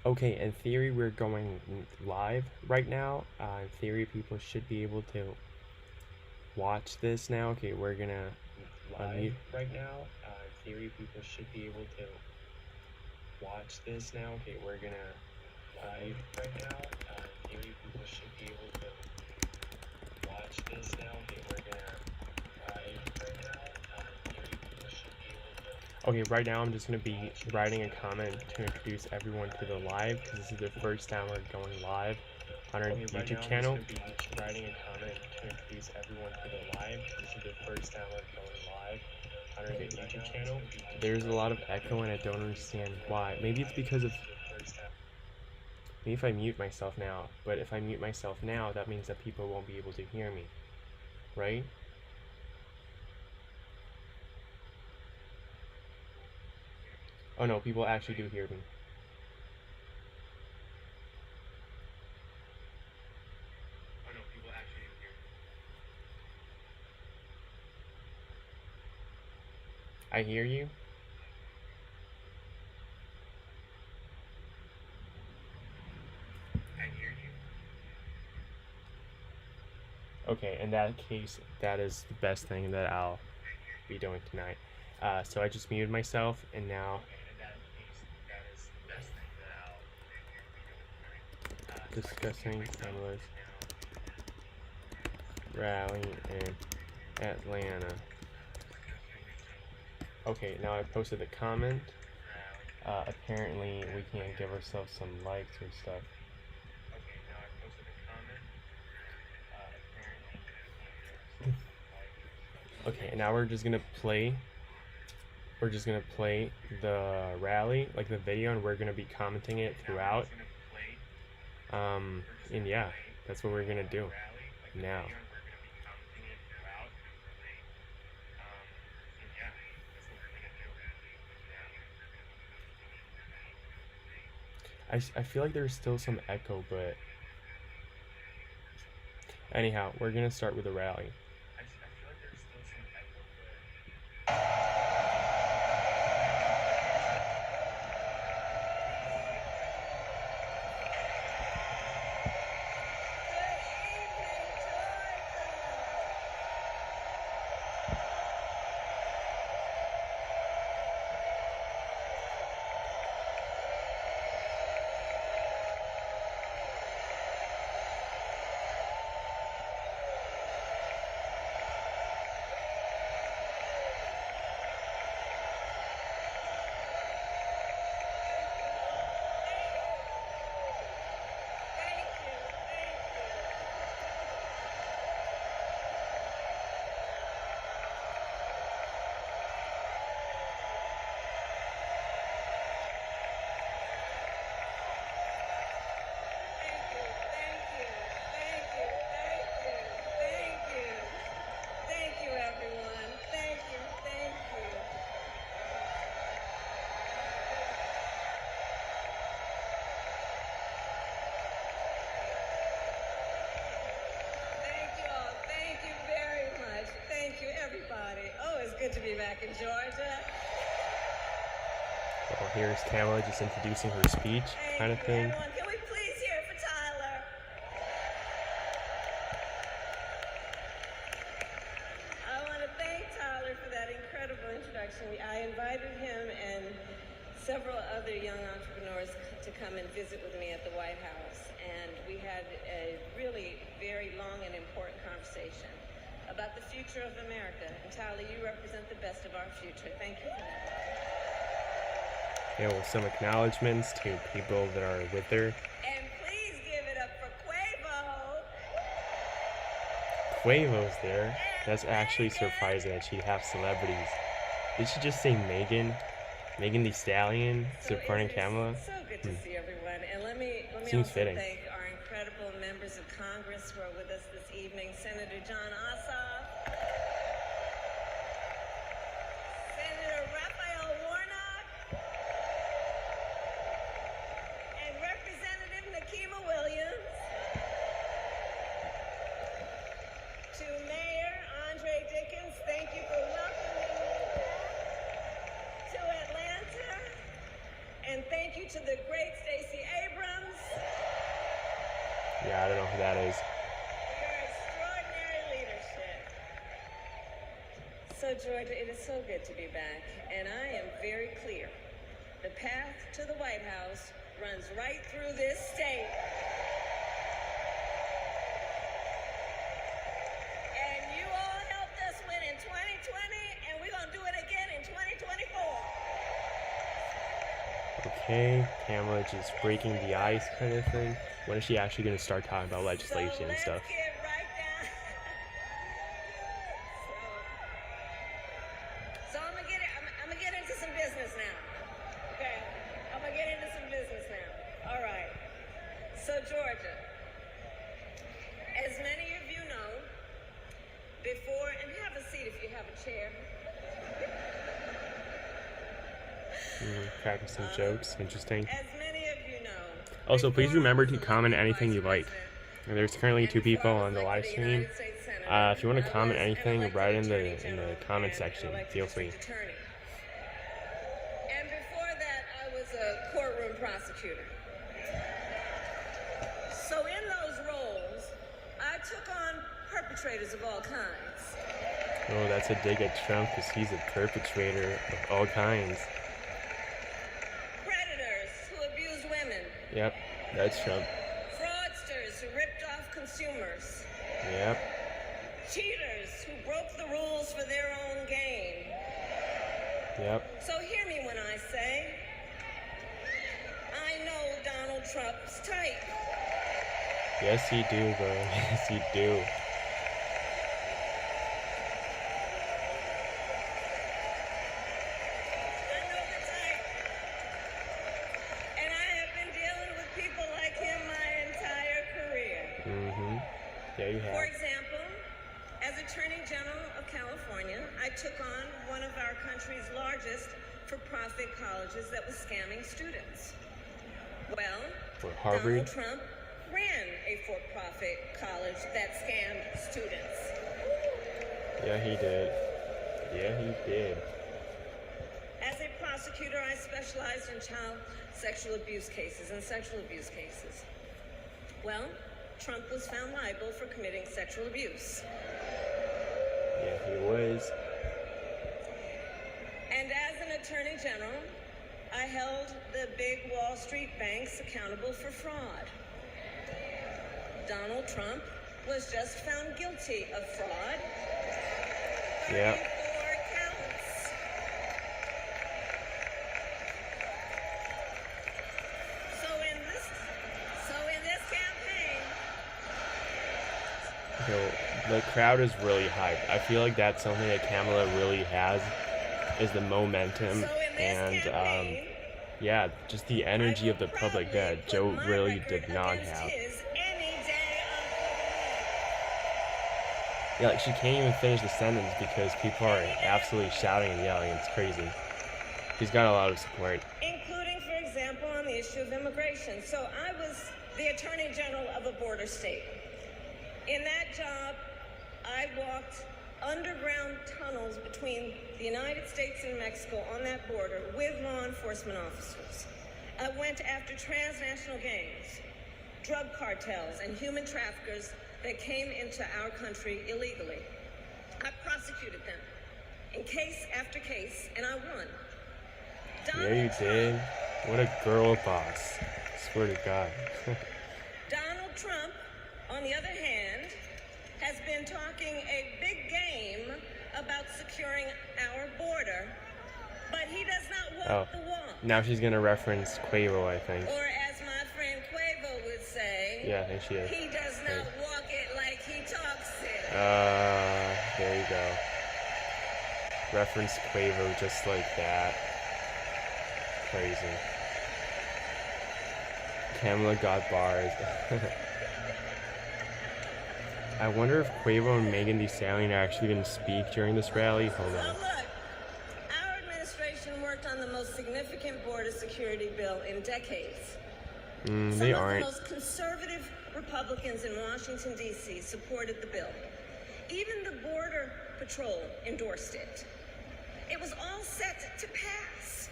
Okay, in theory, we're going live right now. In theory, people should be able to watch this now. Okay, we're gonna live right now. In theory, people should be able to watch this now. Okay, we're gonna live right now. In theory, people should be able to watch this now. Okay, we're gonna live right now. In theory, people should be able to. Okay, right now I'm just gonna be writing a comment to introduce everyone to the live because this is the first time we're going live on our YouTube channel. I'm just gonna be writing a comment to introduce everyone to the live because this is the first time we're going live on our YouTube channel. There's a lot of echo and I don't understand why. Maybe it's because of. Maybe if I mute myself now, but if I mute myself now, that means that people won't be able to hear me, right? Oh no, people actually do hear me. I hear you. Okay, in that case, that is the best thing that I'll be doing tonight. So I just muted myself, and now discussing Kamala's rally in Atlanta. Okay, now I posted the comment. Apparently, we can't give ourselves some likes or stuff. Okay, and now we're just gonna play. We're just gonna play the rally, like the video, and we're gonna be commenting it throughout. And yeah, that's what we're gonna do now. I feel like there's still some echo, but anyhow, we're gonna start with the rally. Good to be back in Georgia. Well, here's Kamala just introducing her speech, kind of thing. Everyone, can we please hear it for Tyler? I want to thank Tyler for that incredible introduction. I invited him and several other young entrepreneurs to come and visit with me at the White House, and we had a really very long and important conversation about the future of America. And Tyler, you represent the best of our future. Thank you for that. Yeah, well, some acknowledgments to people that are with her. And please give it up for Quavo. Quavo's there. That's actually surprising that she'd have celebrities. Did she just say Megan? Megan Thee Stallion supporting Kamala? So good to see everyone. And let me Seems also fitting. thank our incredible members of Congress who are with us this evening. Senator John Ossoff, Senator Raphael Warnock, and Representative Nikema Williams. To Mayor Andre Dickens, thank you for welcoming me to Atlanta. And thank you to the great Stacey Yeah, I don't know who that is. For your extraordinary leadership. So, Georgia, it is so good to be back, and I am very clear. The path to the White House runs right through this state. And you all helped us win in 2020, and we're going to do it again in 2024. Okay, Kamala just breaking the ice kind of thing. When is she actually going to start talking about legislation and stuff? Let's get right down. So I'm gonna get into some business now. Okay, I'm gonna get into some business now. All right. So Georgia, as many of you know, before, and have a seat if you have a chair. Cracking some jokes. Interesting. As many of you know. Also, please remember to comment anything you like. There's currently 2 people on the live stream. If you want to comment anything, write in the comment section. Feel free. And before that, I was a courtroom prosecutor. So in those roles, I took on perpetrators of all kinds. Oh, that's a dig at Trump because he's a perpetrator of all kinds. Predators who abuse women. Yep, that's Trump. Fraudsters who ripped off consumers. Yep. Cheaters who broke the rules for their own gain. Yep. So hear me when I say, I know Donald Trump's type. Yes, you do, bro. Yes, you do. I know the type. And I have been dealing with people like him my entire career. Yeah, you For have. example, as Attorney General of California, I took on one of our country's largest for-profit colleges that was scamming students. Well, For Harvard. Donald Trump ran a for-profit college that scammed students. Yeah, he did. Yeah, he did. As a prosecutor, I specialized in child sexual abuse cases and sexual abuse cases. Well, Trump was found liable for committing sexual abuse. Yeah, he was. And as an attorney general, I held the big Wall Street banks accountable for fraud. Donald Trump was just found guilty of fraud. Yeah. 34 counts. So in this campaign, So the crowd is really hyped. I feel like that's something that Kamala really has, is the momentum and yeah, just the energy of the public that Joe really did not have. Yeah, like she can't even finish the sentence because people are absolutely shouting and yelling. It's crazy. He's got a lot of support. Including, for example, on the issue of immigration. So I was the Attorney General of a border state. In that job, I walked underground tunnels between the United States and Mexico on that border with law enforcement officers. I went after transnational gangs, drug cartels, and human traffickers that came into our country illegally. I prosecuted them in case after case, and I won. Yeah, you did. What a girl boss. Swear to God. Donald Trump, on the other hand, has been talking a big game about securing our border, but he does not walk the walk. Now she's gonna reference Quavo, I think. Or as my friend Quavo would say, Yeah, I think she is. he does not walk it like he talks it. There you go. Reference Quavo just like that. Crazy. Kamala got bars. I wonder if Quavo and Megan Thee Stallion are actually going to speak during this rally. Hold on. So look, our administration worked on the most significant border security bill in decades. They aren't. Some of the most conservative Republicans in Washington, D.C. supported the bill. Even the Border Patrol endorsed it. It was all set to pass.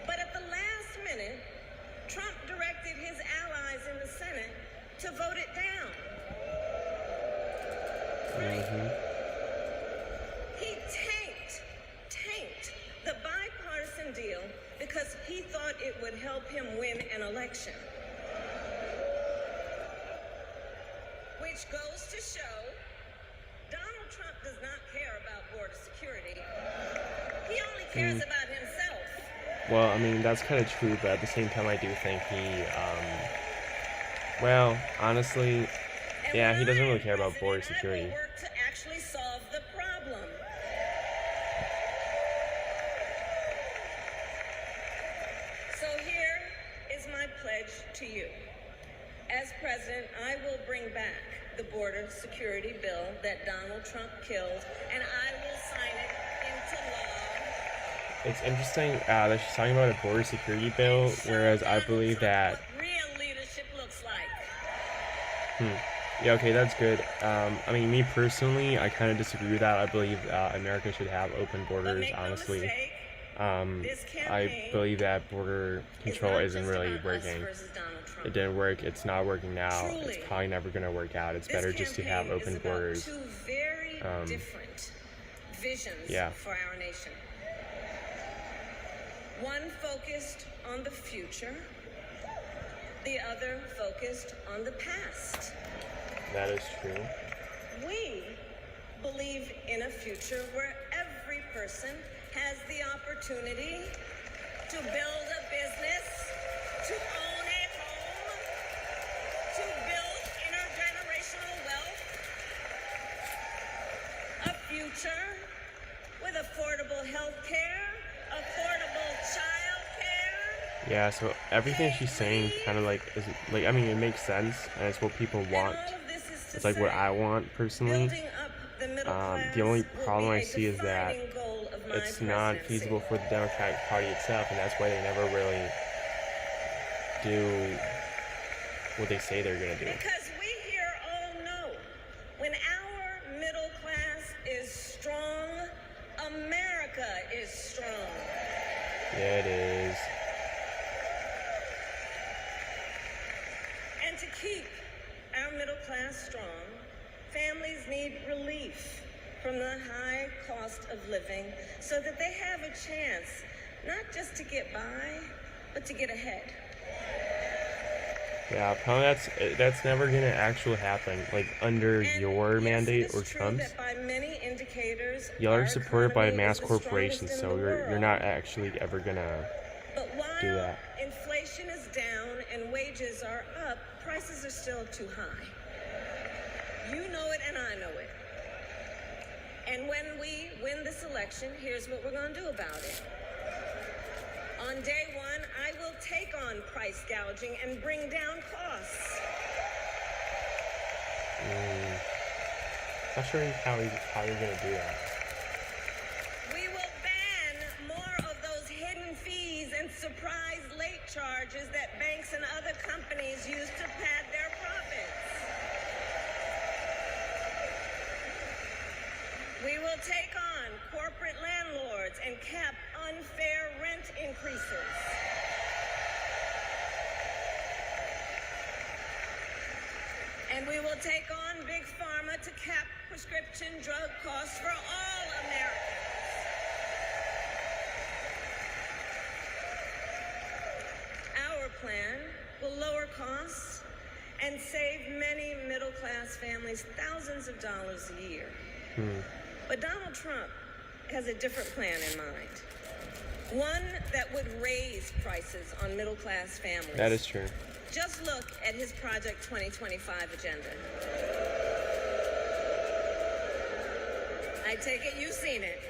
But at the last minute, Trump directed his allies in the Senate to vote it down. Mm-hmm. He tanked the bipartisan deal because he thought it would help him win an election. Which goes to show Donald Trump does not care about border security. He only cares about himself. Well, I mean, that's kind of true, but at the same time, I do think he, well, honestly, yeah, he doesn't really care about border security. I will work to actually solve the problem. So here is my pledge to you. As president, I will bring back the border security bill that Donald Trump killed, and I will sign it into law. It's interesting that she's talking about a border security bill, whereas I believe that... What real leadership looks like. Yeah, okay, that's good. I mean, me personally, I kind of disagree with that. I believe America should have open borders, honestly. I believe that border control isn't really working. It didn't work. It's not working now. It's probably never going to work out. It's better just to have open borders. Two very different visions for our nation. One focused on the future, the other focused on the past. That is true. We believe in a future where every person has the opportunity to build a business, to own a home, to build intergenerational wealth, a future with affordable health care, affordable child care. Yeah, so everything she's saying kind of like is like, I mean, it makes sense and it's what people want. It's like what I want personally. The only problem I see is that it's not feasible for the Democratic Party itself, and that's why they never really do what they say they're going to do. Because we here all know when our middle class is strong, America is strong. Yeah, it is. And to keep our middle class strong, families need relief from the high cost of living so that they have a chance not just to get by, but to get ahead. Yeah, probably that's never gonna actually happen. Like under your mandate or Trump's, y'all are supported by mass corporations, so you're not actually ever gonna do that. Inflation is down and wages are up, prices are still too high. You know it and I know it. And when we win this election, here's what we're going to do about it. On day one, I will take on price gouging and bring down costs. Not sure how you're going to do that. We will ban more of those hidden fees and surprise late charges that banks and other companies use to pad their profits. We will take on corporate landlords and cap unfair rent increases. And we will take on Big Pharma to cap prescription drug costs for all Americans. Our plan will lower costs and save many middle-class families thousands of dollars a year. But Donald Trump has a different plan in mind. One that would raise prices on middle-class families. That is true. Just look at his Project 2025 agenda. I take it you've seen it.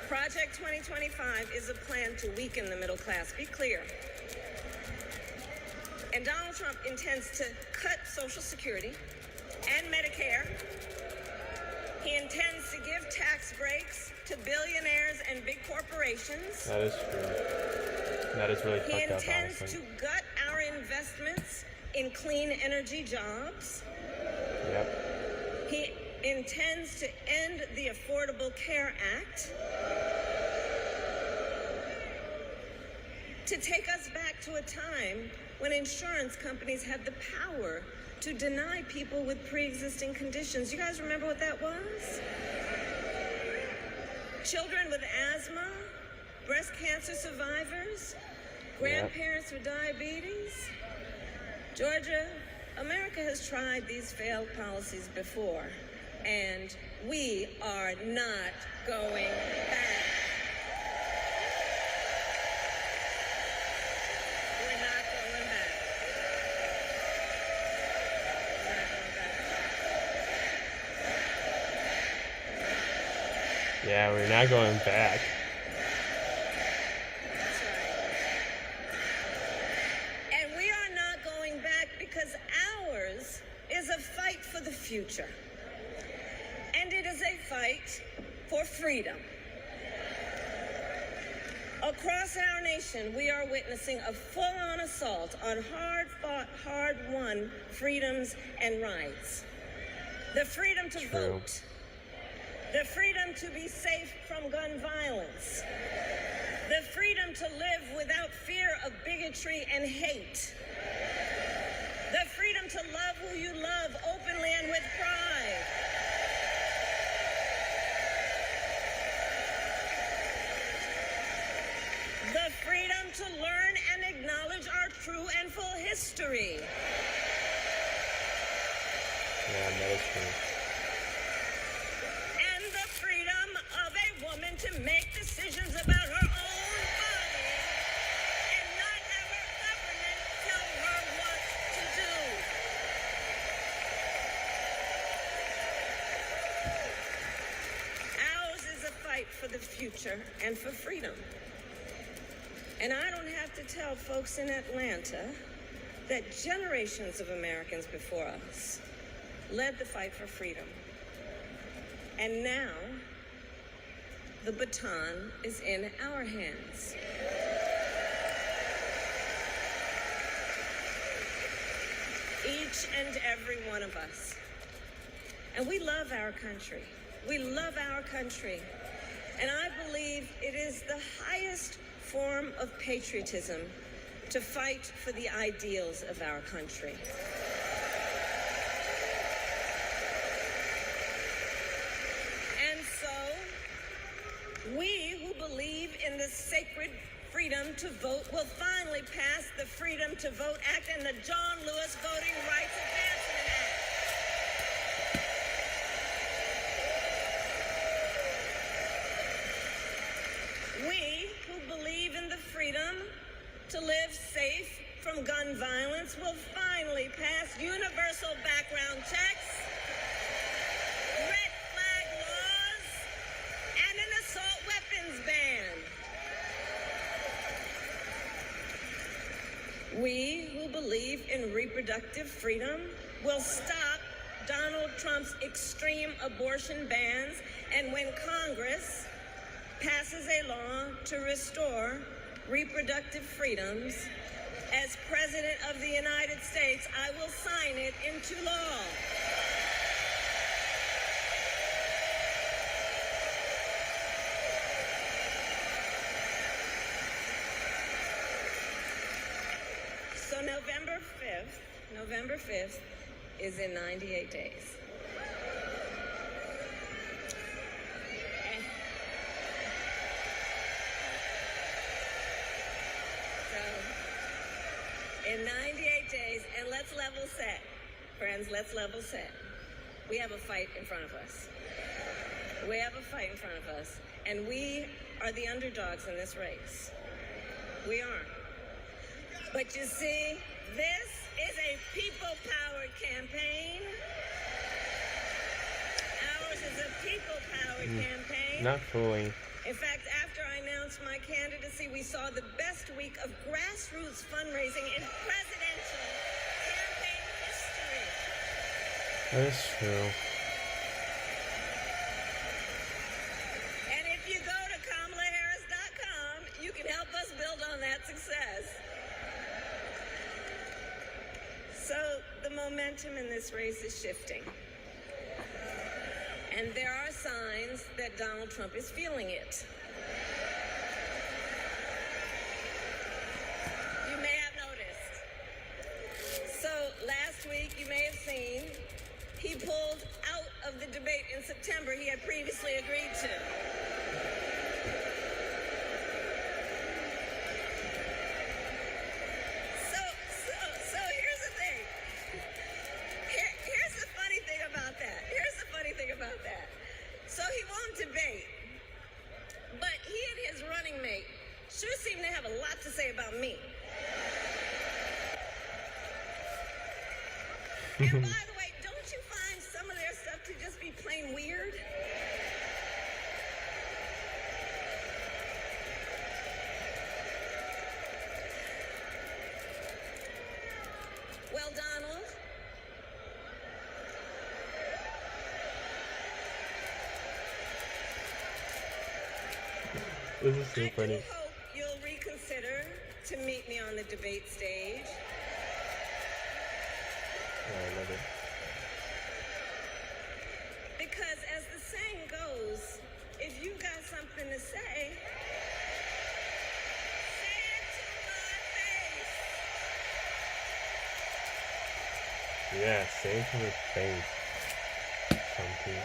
Project 2025 is a plan to weaken the middle class. Be clear. And Donald Trump intends to cut Social Security and Medicare. He intends to give tax breaks to billionaires and big corporations. That is true. That is really fucked up, honestly. He intends to gut our investments in clean energy jobs. Yep. He intends to end the Affordable Care Act. To take us back to a time when insurance companies had the power to deny people with pre-existing conditions. You guys remember what that was? Children with asthma, breast cancer survivors, grandparents with diabetes. Georgia, America has tried these failed policies before, and we are not going back. We're not going back. We're not going back. Yeah, we're not going back. That's right. And we are not going back because ours is a fight for the future. And it is a fight for freedom. Across our nation, we are witnessing a full-on assault on hard-fought, hard-won freedoms and rights. The freedom to vote. The freedom to be safe from gun violence. The freedom to live without fear of bigotry and hate. The freedom to love who you love openly and with pride. The freedom to learn and acknowledge our true and full history. Yeah, that is true. And the freedom of a woman to make decisions about her own body and not have her government tell her what to do. Ours is a fight for the future and for freedom. And I don't have to tell folks in Atlanta that generations of Americans before us led the fight for freedom. And now, the baton is in our hands. Each and every one of us. And we love our country. We love our country. And I believe it is the highest form of patriotism to fight for the ideals of our country. And so, we who believe in the sacred freedom to vote will finally pass the Freedom to Vote Act and the John Lewis Voting Rights Advancement Act. We who believe in the freedom to live safe from gun violence will finally pass universal background checks, red flag laws, and an assault weapons ban. We who believe in reproductive freedom will stop Donald Trump's extreme abortion bans, and when Congress passes a law to restore reproductive freedoms, as President of the United States, I will sign it into law. So November 5th is in 98 days. In 98 days, and let's level set. Friends, let's level set. We have a fight in front of us. We have a fight in front of us, and we are the underdogs in this race. We are. But you see, this is a people-powered campaign. Ours is a people-powered campaign. Not fully. In fact, after I announced my candidacy, we saw the best week of grassroots fundraising in presidential campaign history. That is true. And if you go to KamalaHarris.com, you can help us build on that success. So the momentum in this race is shifting. And there are signs that Donald Trump is feeling it. You may have noticed last week, you may have seen, he pulled out of the debate in September he had previously agreed to. So here's the thing. Here's the funny thing about that. So he won't debate, but he and his running mate sure seem to have a lot to say about me. And by the way, don't you find some of their stuff to just be plain weird? Well, Donald, This is so I funny. do hope you'll reconsider to meet me on the debate stage. Oh, I love it. Because as the saying goes, if you got something to say it to my face. Yeah, say it to her face. Something.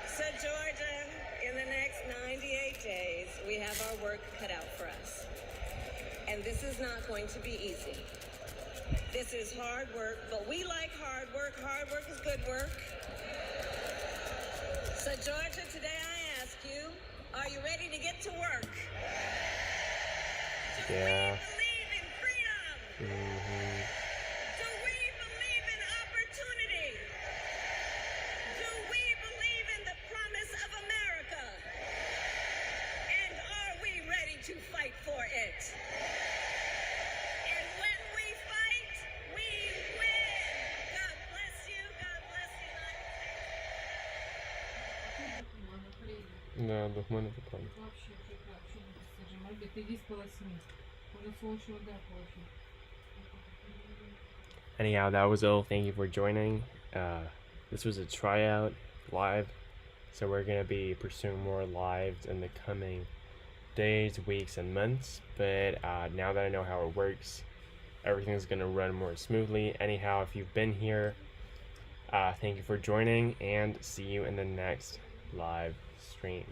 So, Georgia, in the next 98 days, we have our work cut out for us. And this is not going to be easy. This is hard work, but we like hard work. Hard work is good work. So, Georgia, today I ask you, are you ready to get to work? Do Yeah. we believe in freedom? Mm-hmm. Do we believe in opportunity? Do we believe in the promise of America? And are we ready to fight for it? And when we fight, we win. God bless you. God bless the United States. Да, духман это правда. Вообще не достижим. Может быть, иди сполосни. Уже слушай вода положи. Anyhow, that was all. Thank you for joining. This was a tryout live, so we're gonna be pursuing more lives in the coming days, weeks, and months. But now that I know how it works, everything's gonna run more smoothly. Anyhow, if you've been here, thank you for joining, and see you in the next live stream.